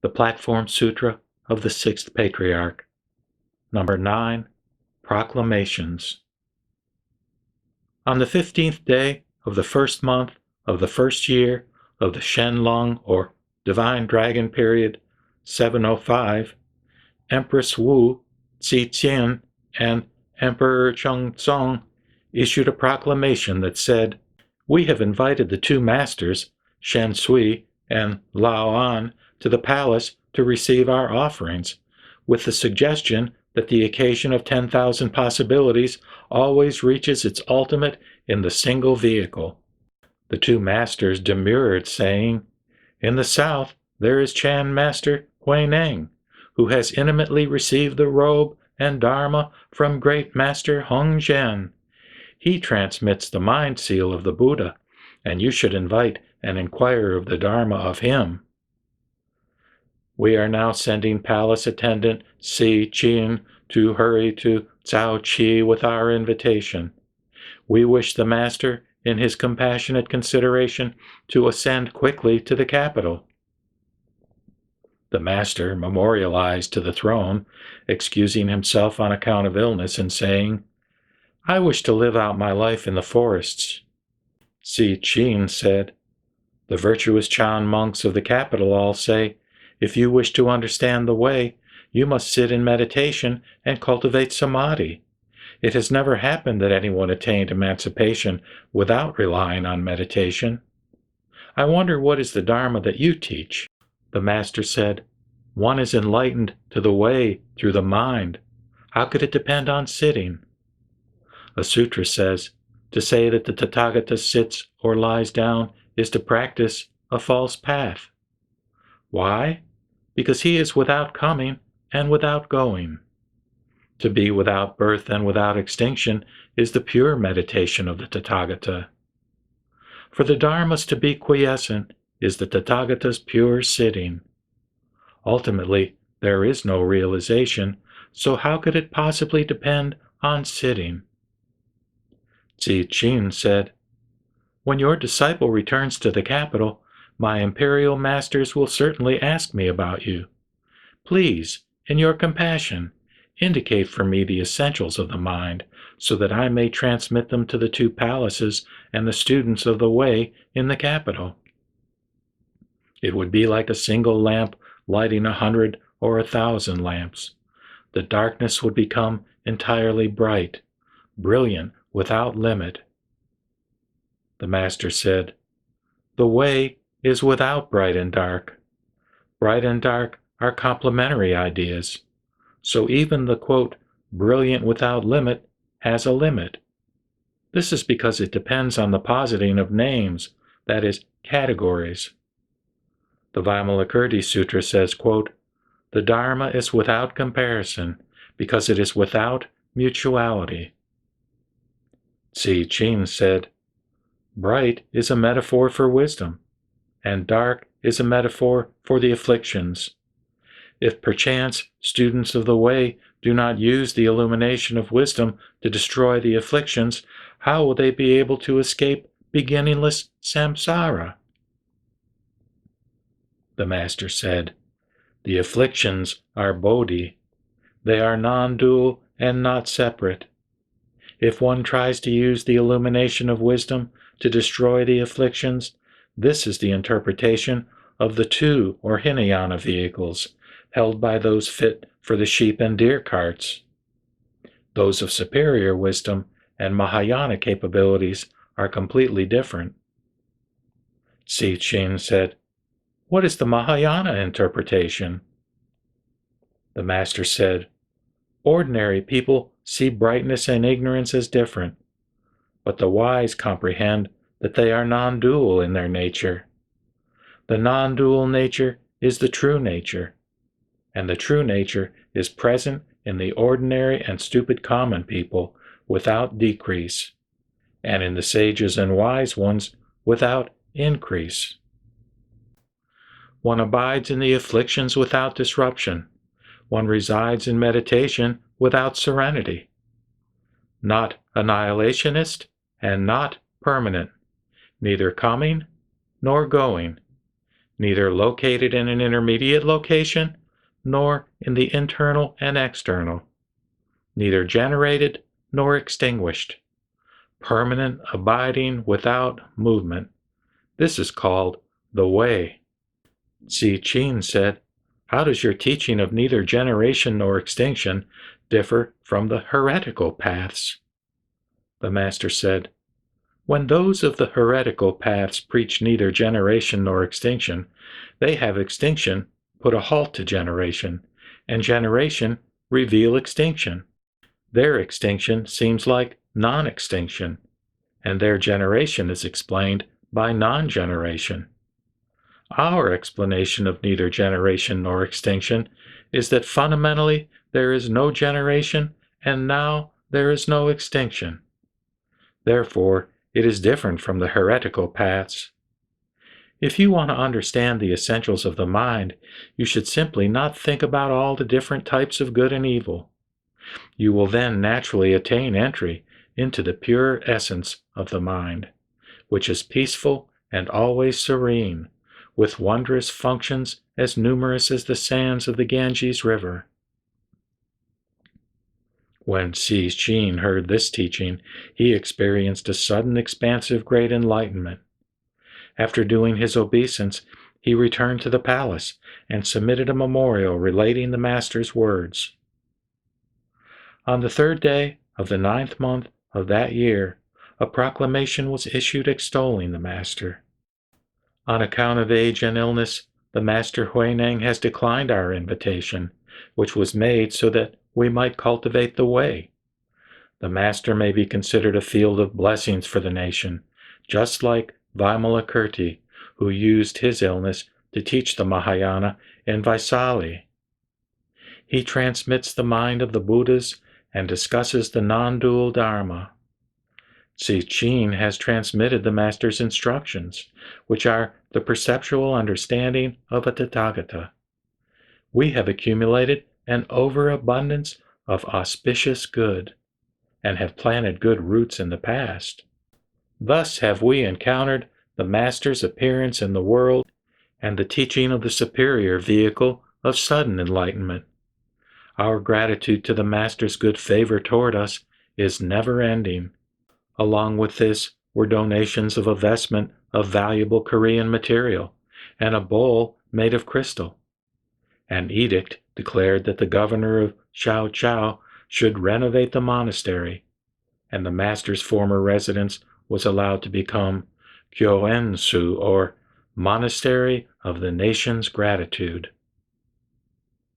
the Platform Sutra of the Sixth Patriarch. Number 9, Proclamations. On the 15th day of the first month of the first year of the Shenlong or Divine Dragon period, 705, Empress Wu, Ziqian, and Emperor Chongzong issued a proclamation that said, "We have invited the two masters, Shen Sui and Lao An, to the palace to receive our offerings, with the suggestion that the occasion of 10,000 possibilities always reaches its ultimate in the single vehicle." The two masters demurred, saying, "In the south there is Chan Master Huineng, who has intimately received the robe and dharma from Great Master Heng Zhen. He transmits the mind seal of the Buddha, and you should invite and inquire of the dharma of him." We are now sending palace attendant Si Qin to hurry to Cao Qi with our invitation. We wish the master, in his compassionate consideration, to ascend quickly to the capital. The master memorialized to the throne, excusing himself on account of illness and saying, "I wish to live out my life in the forests." Si Qin said, "The virtuous Chan monks of the capital all say, if you wish to understand the way, you must sit in meditation and cultivate samadhi. It has never happened that anyone attained emancipation without relying on meditation. I wonder what is the dharma that you teach?" The master said, "One is enlightened to the way through the mind. How could it depend on sitting?" A sutra says, to say that the Tathagata sits or lies down is to practice a false path. Why? Because he is without coming and without going. To be without birth and without extinction is the pure meditation of the Tathagata. For the dharmas to be quiescent is the Tathagata's pure sitting. Ultimately, there is no realization, so how could it possibly depend on sitting? Si Qin said, "When your disciple returns to the capital, my imperial masters will certainly ask me about you. Please, in your compassion, indicate for me the essentials of the mind, so that I may transmit them to the two palaces and the students of the way in the capital." It would be like a single lamp lighting 100 or 1,000 lamps. The darkness would become entirely bright, brilliant without limit. The master said, "The way is without bright and dark. Bright and dark are complementary ideas. So even the, quote, brilliant without limit has a limit. This is because it depends on the positing of names, that is, categories. The Vimalakirti Sutra says, quote, "The Dharma is without comparison because it is without mutuality." Si Qin said, "Bright is a metaphor for wisdom, and dark is a metaphor for the afflictions. If perchance students of the way do not use the illumination of wisdom to destroy the afflictions, how will they be able to escape beginningless samsara?" The master said, "The afflictions are bodhi. They are non-dual and not separate. If one tries to use the illumination of wisdom to destroy the afflictions, this is the interpretation of the two or Hinayana vehicles held by those fit for the sheep and deer carts. Those of superior wisdom and Mahayana capabilities are completely different." Si Qin said, "What is the Mahayana interpretation?" The master said, "Ordinary people see brightness and ignorance as different, but the wise comprehend that they are non-dual in their nature. The non-dual nature is the true nature, and the true nature is present in the ordinary and stupid common people without decrease, and in the sages and wise ones without increase. One abides in the afflictions without disruption. One resides in meditation without serenity. Not annihilationist and not permanent, neither coming nor going, neither located in an intermediate location, nor in the internal and external, neither generated nor extinguished, permanent, abiding, without movement. This is called the Way. Tzu Chin said, "How does your teaching of neither generation nor extinction differ from the heretical paths?" The Master said, "When those of the heretical paths preach neither generation nor extinction, they have extinction put a halt to generation, and generation reveal extinction. Their extinction seems like non-extinction, and their generation is explained by non-generation. Our explanation of neither generation nor extinction is that fundamentally there is no generation, and now there is no extinction. Therefore, it is different from the heretical paths. If you want to understand the essentials of the mind, you should simply not think about all the different types of good and evil. You will then naturally attain entry into the pure essence of the mind, which is peaceful and always serene, with wondrous functions as numerous as the sands of the Ganges River." When Tzu Chin heard this teaching, he experienced a sudden expansive great enlightenment. After doing his obeisance, he returned to the palace and submitted a memorial relating the Master's words. On the 3rd day of the 9th month of that year, a proclamation was issued extolling the Master. On account of age and illness, the Master Huineng has declined our invitation, which was made so that we might cultivate the way. The Master may be considered a field of blessings for the nation, just like Vimalakirti, who used his illness to teach the Mahayana in Vaisali. He transmits the mind of the Buddhas and discusses the non-dual Dharma. Tzu Chin has transmitted the Master's instructions, which are the perceptual understanding of a Tathagata. We have accumulated an overabundance of auspicious good, and have planted good roots in the past. Thus have we encountered the Master's appearance in the world and the teaching of the superior vehicle of sudden enlightenment. Our gratitude to the Master's good favor toward us is never-ending. Along with this were donations of a vestment of valuable Korean material and a bowl made of crystal. An edict declared that the governor of Shao Chao should renovate the monastery, and the Master's former residence was allowed to become Kyoen-su, or Monastery of the Nation's Gratitude.